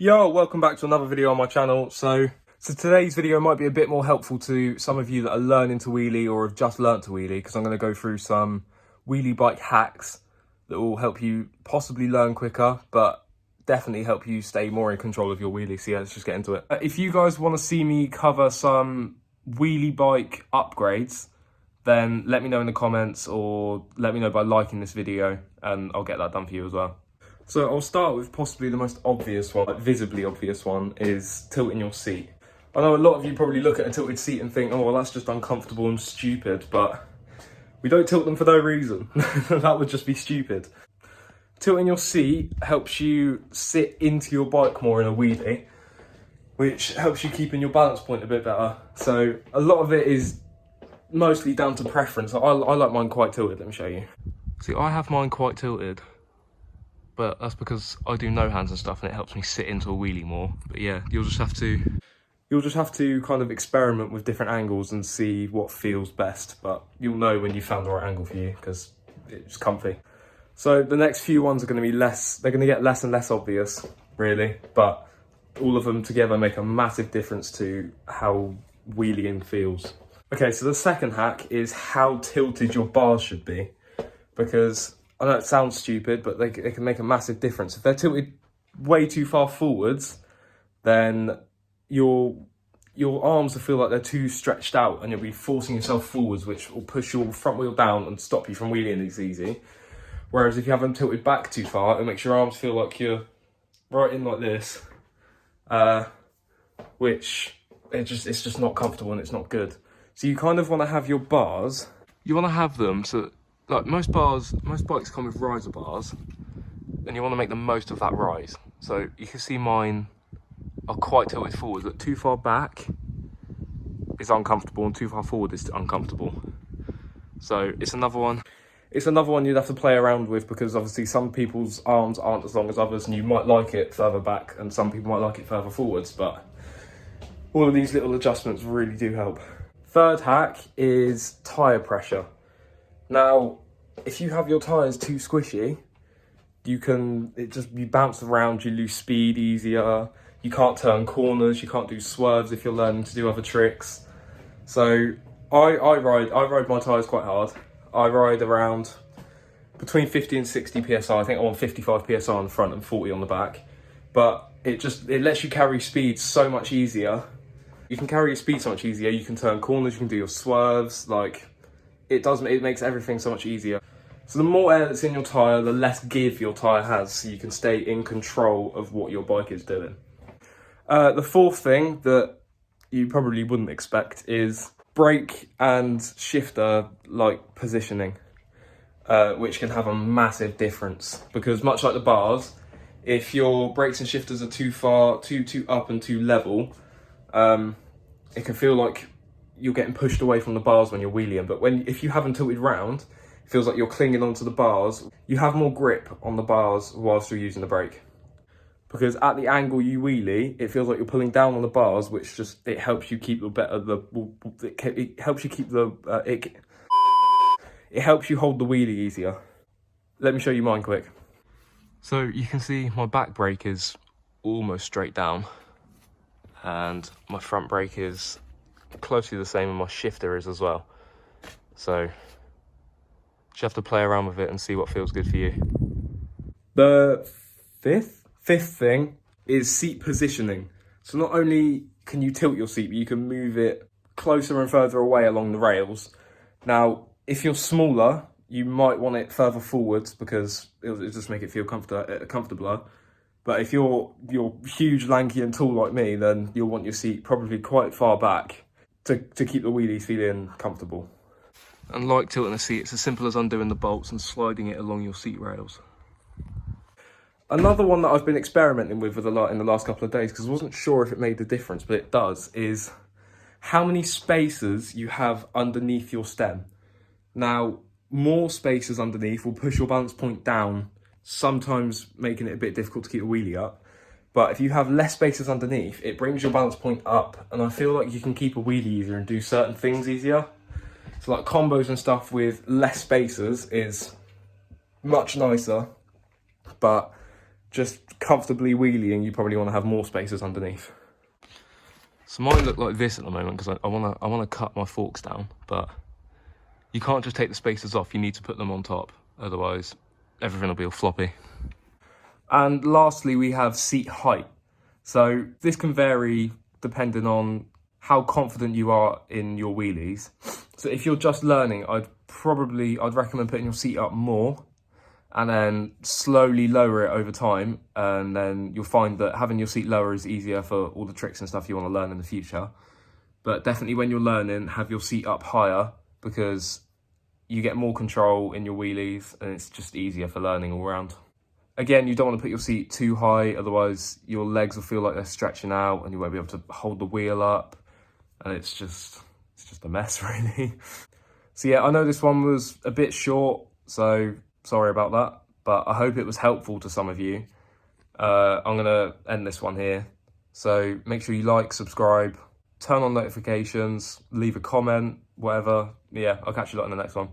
Yo, welcome back to another video on my channel. So today's video might be a bit more helpful to some of you that are learning to wheelie or have just learnt to wheelie, because I'm going to go through some wheelie bike hacks that will help you possibly learn quicker, but definitely help you stay more in control of your wheelie. So yeah, let's just get into it. If you guys want to see me cover some wheelie bike upgrades, then let me know in the comments or let me know by liking this video and I'll get that done for you as well. So I'll start with possibly the most obvious one, like visibly obvious one, is tilting your seat. I know a lot of you probably look at a tilted seat and think, oh, well, that's just uncomfortable and stupid, but we don't tilt them for no reason. That would just be stupid. Tilting your seat helps you sit into your bike more in a wheelie, which helps you keep in your balance point a bit better. So a lot of it is mostly down to preference. I like mine quite tilted, let me show you. See, I have mine quite tilted, but that's because I do no hands and stuff and it helps me sit into a wheelie more. But yeah, you'll just have to kind of experiment with different angles and see what feels best, but you'll know when you found the right angle for you because it's comfy. So the next few ones are going to be they're going to get less and less obvious, really, but all of them together make a massive difference to how wheeling feels. Okay, so the second hack is how tilted your bars should be, because I know it sounds stupid, but they can make a massive difference. If they're tilted way too far forwards, then your arms will feel like they're too stretched out and you'll be forcing yourself forwards, which will push your front wheel down and stop you from wheeling as easy. Whereas if you have them tilted back too far, it makes your arms feel like you're right in like this, which it's just not comfortable and it's not good. So you kind of want to have your bars, you want to have them so like most bikes come with riser bars, and you want to make the most of that rise. So you can see mine are quite tilted forward. Look, too far back is uncomfortable and too far forward is uncomfortable. So it's another one you'd have to play around with, because obviously some people's arms aren't as long as others and you might like it further back and some people might like it further forwards, but all of these little adjustments really do help. Third hack is tyre pressure. Now, if you have your tyres too squishy, you bounce around, you lose speed easier, you can't turn corners, you can't do swerves if you're learning to do other tricks. So I ride my tyres quite hard. I ride around between 50 and 60 PSI. I think I'm on 55 PSI on the front and 40 on the back. But it lets you carry speed so much easier. You can carry your speed so much easier, you can turn corners, you can do your swerves, it makes everything so much easier. So the more air that's in your tyre, the less give your tyre has, so you can stay in control of what your bike is doing. The fourth thing that you probably wouldn't expect is brake and shifter positioning, which can have a massive difference, because much like the bars, if your brakes and shifters are too far, too up and too level, it can feel like you're getting pushed away from the bars when you're wheeling. But if you have them tilted round, it feels like you're clinging onto the bars. You have more grip on the bars whilst you're using the brake, because at the angle you wheelie, it feels like you're pulling down on the bars, which it helps you keep it helps you hold the wheelie easier. Let me show you mine quick. So you can see my back brake is almost straight down, and my front brake is closely the same, and my shifter is as well. So just have to play around with it and see what feels good for you. The fifth thing is seat positioning. So not only can you tilt your seat, but you can move it closer and further away along the rails. Now, if you're smaller, you might want it further forwards because it'll just make it feel comfortabler. But if you're huge, lanky and tall like me, then you'll want your seat probably quite far back to keep the wheelies feeling comfortable. And like tilting a seat, it's as simple as undoing the bolts and sliding it along your seat rails. Another one that I've been experimenting with a lot in the last couple of days, because I wasn't sure if it made the difference, but it does, is how many spaces you have underneath your stem. Now, more spaces underneath will push your balance point down, sometimes making it a bit difficult to keep the wheelie up. But if you have less spaces underneath, it brings your balance point up, and I feel like you can keep a wheelie easier and do certain things easier. So like combos and stuff with less spaces is much nicer, but just comfortably wheeling, you probably want to have more spaces underneath. So mine look like this at the moment because I want to cut my forks down, but you can't just take the spacers off, you need to put them on top, otherwise everything will be all floppy. And lastly, we have seat height. So this can vary depending on how confident you are in your wheelies. So if you're just learning, I'd recommend putting your seat up more and then slowly lower it over time. And then you'll find that having your seat lower is easier for all the tricks and stuff you want to learn in the future. But definitely when you're learning, have your seat up higher because you get more control in your wheelies and it's just easier for learning all around. Again, you don't want to put your seat too high, otherwise your legs will feel like they're stretching out and you won't be able to hold the wheel up. And it's just a mess, really. So yeah, I know this one was a bit short, so sorry about that. But I hope it was helpful to some of you. I'm going to end this one here. So make sure you like, subscribe, turn on notifications, leave a comment, whatever. Yeah, I'll catch you lot in the next one.